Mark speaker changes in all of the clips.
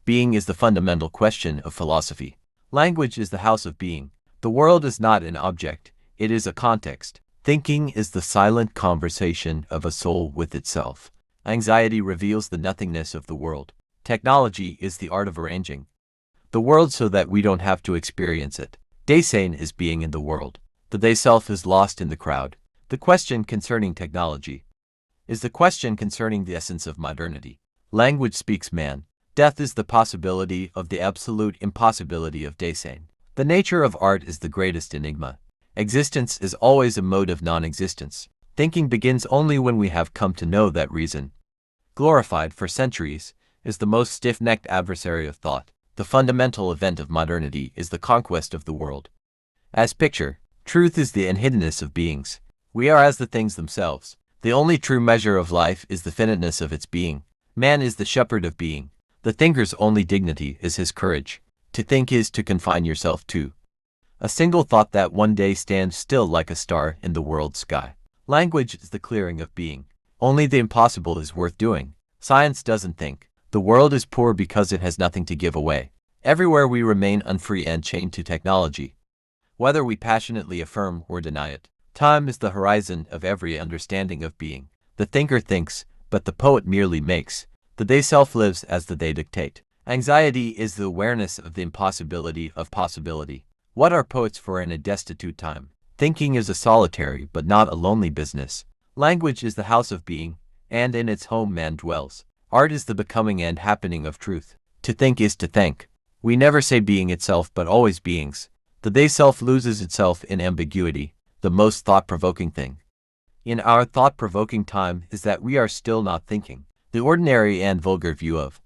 Speaker 1: Being is the fundamental question of philosophy. Language is the house of being. The world is not an object, it is a context. Thinking is the silent conversation of a soul with itself. Anxiety reveals the nothingness of the world. Technology is the art of arranging the world so that we don't have to experience it. Dasein is being in the world. The they-self is lost in the crowd. The question concerning technology is the question concerning the essence of modernity. Language speaks man. Death is the possibility of the absolute impossibility of Dasein. The nature of art is the greatest enigma. Existence is always a mode of non-existence. Thinking begins only when we have come to know that reason, glorified for centuries, is the most stiff-necked adversary of thought. The fundamental event of modernity is the conquest of the world. As picture, truth is the unhiddenness of beings. We are as the things themselves. The only true measure of life is the finiteness of its being. Man is the shepherd of being. The thinker's only dignity is his courage. To think is to confine yourself to a single thought that one day stands still like a star in the world's sky. Language is the clearing of being. Only the impossible is worth doing. Science doesn't think. The world is poor because it has nothing to give away. Everywhere we remain unfree and chained to technology, whether we passionately affirm or deny it. Time is the horizon of every understanding of being. The thinker thinks, but the poet merely makes. The they-self lives as the they dictate. Anxiety is the awareness of the impossibility of possibility. What are poets for in a destitute time? Thinking is a solitary but not a lonely business. Language is the house of being, and in its home man dwells. Art is the becoming and happening of truth. To think is to think. We never say being itself but always beings. The they-self loses itself in ambiguity, the most thought-provoking thing in our thought-provoking time is that we are still not thinking. The ordinary and vulgar view of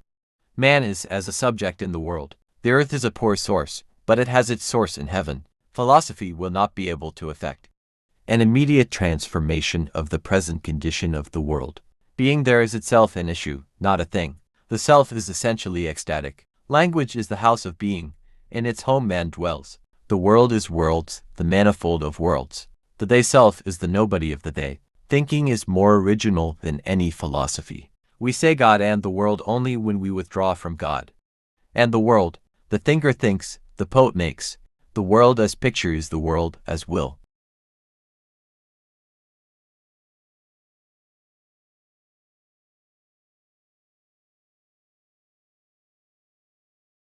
Speaker 1: man is as a subject in the world. The earth is a poor source, but it has its source in heaven. Philosophy will not be able to effect an immediate transformation of the present condition of the world. Being there is itself an issue, not a thing. The self is essentially ecstatic. Language is the house of being. In its home man dwells. The world is worlds, the manifold of worlds. The they-self is the nobody of the they. Thinking is more original than any philosophy. We say God and the world only when we withdraw from God and the world. The thinker thinks, the poet makes. The world as picture is the world as will.